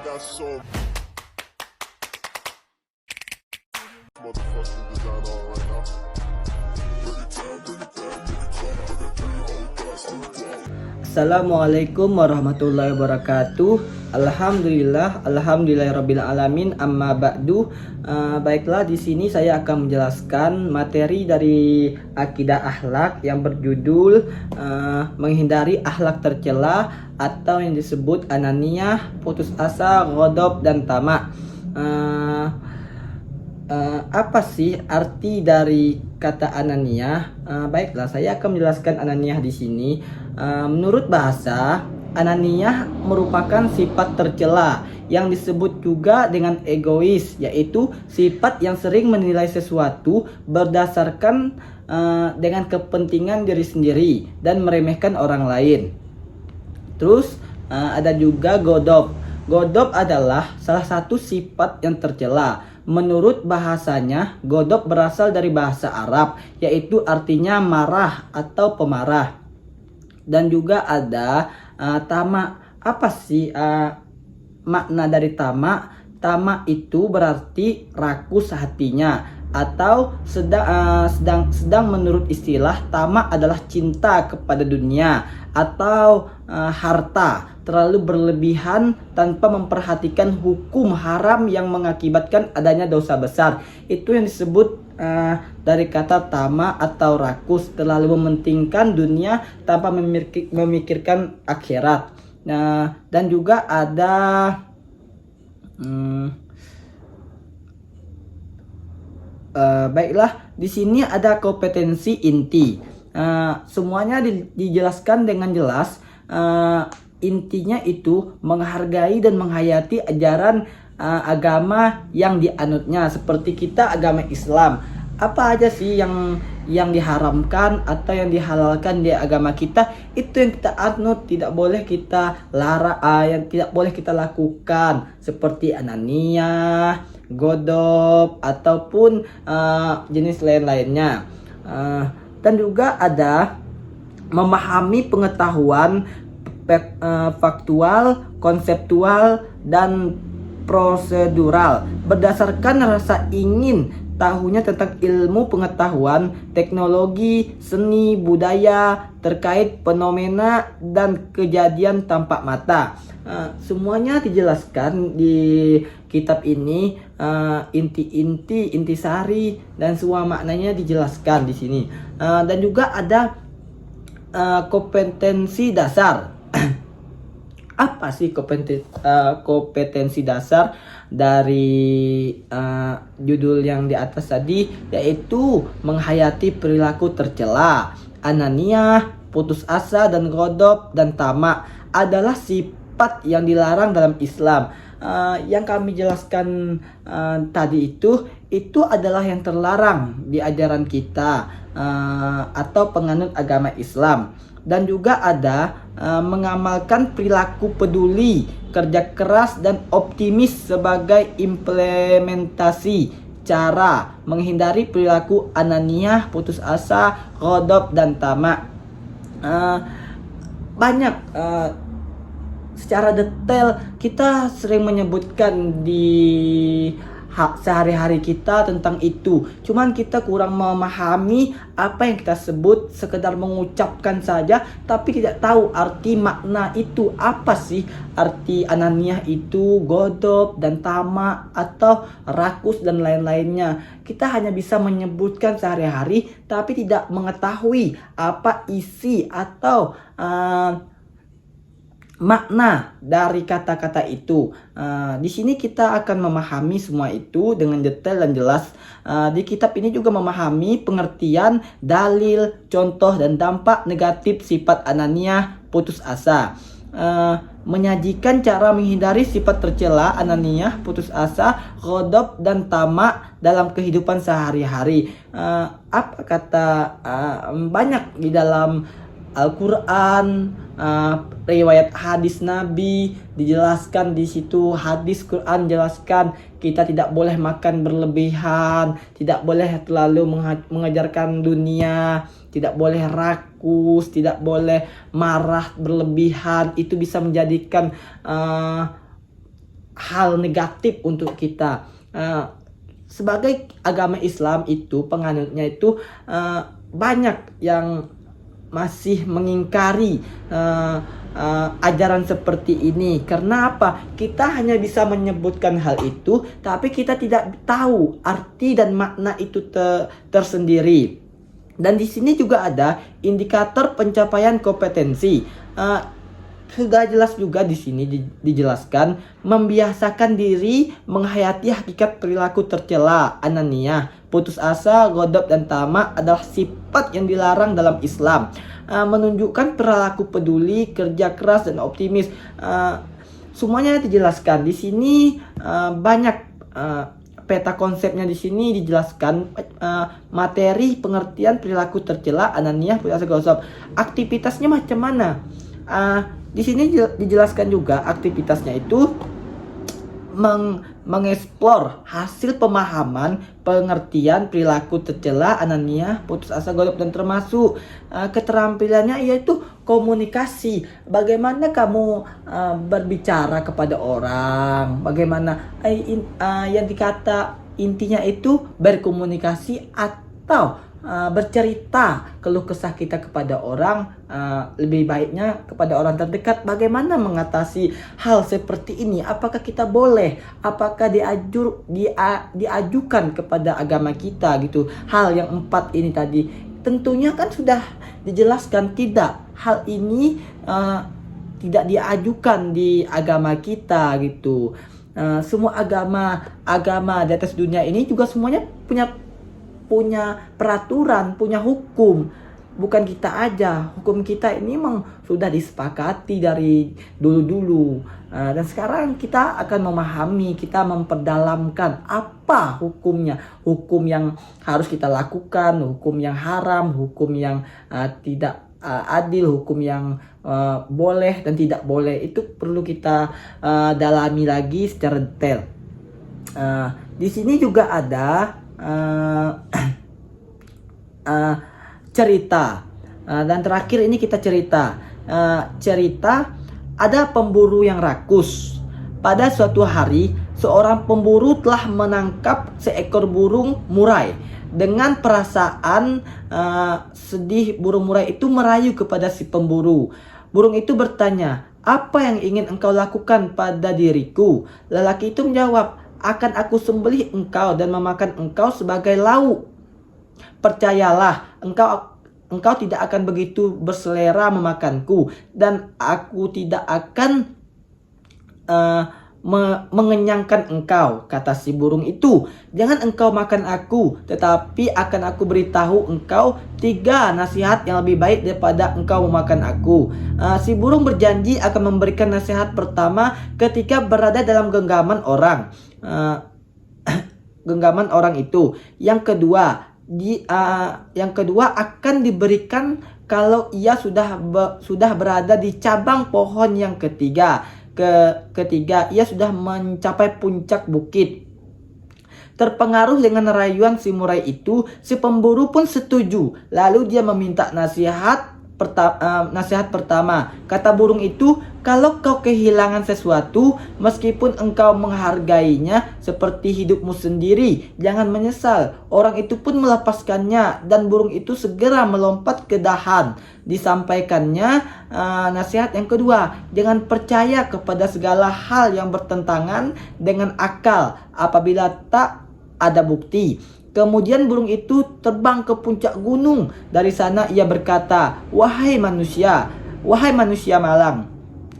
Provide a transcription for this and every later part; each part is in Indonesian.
got so motherfucking design on right now. Assalamualaikum warahmatullahi wabarakatuh. Alhamdulillahirabbil alamin. Amma ba'du. Baiklah, di sini saya akan menjelaskan materi dari akidah akhlak yang berjudul menghindari akhlak tercela atau yang disebut ananiyah, putus asa, ghadab dan tamak. Apa sih arti dari kata ananiyah? Baiklah, saya akan menjelaskan ananiyah di sini. Menurut bahasa, ananiyah merupakan sifat tercela yang disebut juga dengan egois, yaitu sifat yang sering menilai sesuatu berdasarkan dengan kepentingan diri sendiri dan meremehkan orang lain. Terus ada juga godop. Godop adalah salah satu sifat yang tercela. Menurut bahasanya, godop berasal dari bahasa Arab, yaitu artinya marah atau pemarah. Dan juga ada tamak. Apa sih makna dari tamak? Tamak itu berarti rakus hatinya, atau sedang menurut istilah tamak adalah cinta kepada dunia atau harta terlalu berlebihan tanpa memperhatikan hukum haram yang mengakibatkan adanya dosa besar. Itu yang disebut dari kata tamak atau rakus, terlalu mementingkan dunia tanpa memikirkan akhirat. Dan juga ada baiklah, di sini ada kompetensi inti. Semuanya dijelaskan dengan jelas. Intinya itu menghargai dan menghayati ajaran agama yang dianutnya. Seperti kita agama Islam, apa aja sih yang diharamkan atau yang dihalalkan di agama kita, itu yang kita anut, tidak boleh kita larang, yang tidak boleh kita lakukan, seperti ananiyah, godop ataupun jenis lain-lainnya. Dan juga ada memahami pengetahuan faktual, konseptual, dan prosedural berdasarkan rasa ingin tahunya tentang ilmu pengetahuan, teknologi, seni, budaya terkait fenomena dan kejadian tampak mata. Semuanya dijelaskan di kitab ini, intisari dan semua maknanya dijelaskan di sini. Dan juga ada kompetensi dasar. Apa sih kompetensi dasar dari judul yang di atas tadi, yaitu menghayati perilaku tercela. Ananiyah, putus asa, dan ghadab dan tamak adalah sifat yang dilarang dalam Islam. Yang kami jelaskan tadi itu adalah yang terlarang di ajaran kita atau penganut agama Islam. Dan juga ada mengamalkan perilaku peduli, kerja keras, dan optimis sebagai implementasi cara menghindari perilaku ananiyah, putus asa, ghadab, dan tamak. Banyak secara detail kita sering menyebutkan di sehari-hari kita tentang itu. Cuman kita kurang memahami apa yang kita sebut, sekedar mengucapkan saja tapi tidak tahu arti makna itu. Apa sih arti ananiyah itu, godop dan tamak atau rakus dan lain-lainnya. Kita hanya bisa menyebutkan sehari-hari tapi tidak mengetahui apa isi atau makna dari kata-kata itu. Di sini kita akan memahami semua itu dengan detail dan jelas. Di kitab ini juga memahami pengertian, dalil, contoh, dan dampak negatif sifat ananiyah, putus asa. Menyajikan cara menghindari sifat tercela ananiyah, putus asa, ghadab, dan tamak dalam kehidupan sehari-hari. Apa kata banyak di dalam Al-Quran, riwayat hadis Nabi dijelaskan di situ. Hadis Quran jelaskan kita tidak boleh makan berlebihan, tidak boleh terlalu mengejarkan dunia, tidak boleh rakus, tidak boleh marah berlebihan. Itu bisa menjadikan hal negatif untuk kita. Sebagai agama Islam itu, penganutnya itu banyak yang masih mengingkari ajaran seperti ini. Karena apa? Kita hanya bisa menyebutkan hal itu, tapi kita tidak tahu arti dan makna itu tersendiri. Dan di sini juga ada indikator pencapaian kompetensi. Sudah jelas juga di sini dijelaskan membiasakan diri menghayati hakikat perilaku tercela, anania, putus asa, godop dan tamak adalah sifat yang dilarang dalam Islam. Menunjukkan perilaku peduli, kerja keras dan optimis. Semuanya dijelaskan di sini. Banyak peta konsepnya di sini dijelaskan. Materi pengertian perilaku tercela, anania, putus asa, godop. Aktivitasnya macam mana? Di sini dijelaskan juga aktivitasnya itu mengeksplor hasil pemahaman, pengertian perilaku tercela, anania, putus asa, godop dan termasuk keterampilannya yaitu komunikasi. Bagaimana kamu berbicara kepada orang, bagaimana yang dikata intinya itu berkomunikasi atau bercerita keluh kesah kita kepada orang, lebih baiknya kepada orang terdekat. Bagaimana mengatasi hal seperti ini? Apakah kita boleh? Apakah diajukan kepada agama kita gitu? Hal yang 4 ini tadi tentunya kan sudah dijelaskan tidak. Hal ini tidak diajukan di agama kita gitu. Semua agama di atas dunia ini juga semuanya punya peraturan, punya hukum. Bukan kita aja, hukum kita ini memang sudah disepakati dari dulu-dulu. Dan sekarang kita akan memahami, kita memperdalamkan apa hukumnya. Hukum yang harus kita lakukan, hukum yang haram, hukum yang tidak adil, hukum yang boleh dan tidak boleh. Itu perlu kita dalami lagi secara detail. Di sini juga ada cerita. Dan terakhir ini kita cerita. Ada pemburu yang rakus. Pada suatu hari, seorang pemburu telah menangkap seekor burung murai. Dengan perasaan sedih, burung murai itu merayu kepada si pemburu. Burung itu bertanya, "Apa yang ingin engkau lakukan pada diriku?" Lelaki itu menjawab, "Akan aku sembelih engkau dan memakan engkau sebagai lauk. Percayalah, engkau tidak akan begitu berselera memakanku, dan aku tidak akan mengenyangkan engkau." Kata si burung itu, "Jangan engkau makan aku, tetapi akan aku beritahu engkau 3 nasihat yang lebih baik daripada engkau memakan aku." Si burung berjanji akan memberikan nasihat pertama ketika berada dalam genggaman orang. Genggaman orang itu. Yang kedua akan diberikan kalau ia sudah berada di cabang pohon. Yang ketiga ia sudah mencapai puncak bukit. Terpengaruh dengan rayuan si murai itu, si pemburu pun setuju. Lalu dia meminta nasihat pertama. Kata burung itu, "Kalau kau kehilangan sesuatu, meskipun engkau menghargainya seperti hidupmu sendiri, jangan menyesal." Orang itu pun melepaskannya dan burung itu segera melompat ke dahan. Disampaikannya nasihat yang kedua, "Jangan percaya kepada segala hal yang bertentangan dengan akal apabila tak ada bukti." Kemudian burung itu terbang ke puncak gunung. Dari sana ia berkata, wahai manusia malang,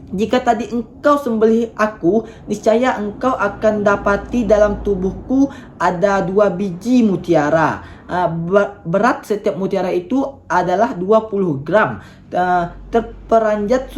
jika tadi engkau sembelih aku, niscaya engkau akan dapati dalam tubuhku ada 2 biji mutiara. Berat setiap mutiara itu adalah 20 gram. Terperanjat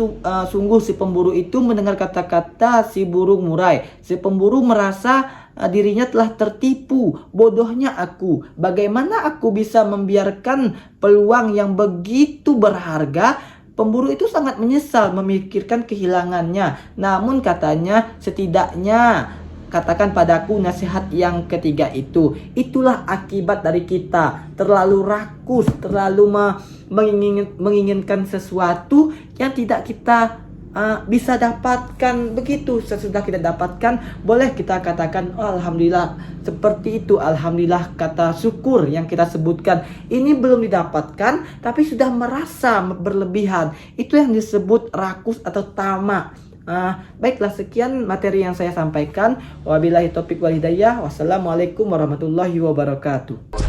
sungguh si pemburu itu mendengar kata-kata si burung murai. Si pemburu merasa dirinya telah tertipu. Bodohnya aku. Bagaimana aku bisa membiarkan peluang yang begitu berharga? Pemburu itu sangat menyesal memikirkan kehilangannya. Namun katanya, setidaknya katakan padaku nasihat yang ketiga itu. Itulah akibat dari kita terlalu rakus, terlalu menginginkan sesuatu yang tidak kita bisa dapatkan begitu. Sesudah kita dapatkan, boleh kita katakan, oh, alhamdulillah, seperti itu. Alhamdulillah, kata syukur yang kita sebutkan. Ini belum didapatkan tapi sudah merasa berlebihan. Itu yang disebut rakus atau tamak. Baiklah, sekian materi yang saya sampaikan. Wabillahi taufiq wal hidayah. Wassalamualaikum warahmatullahi wabarakatuh.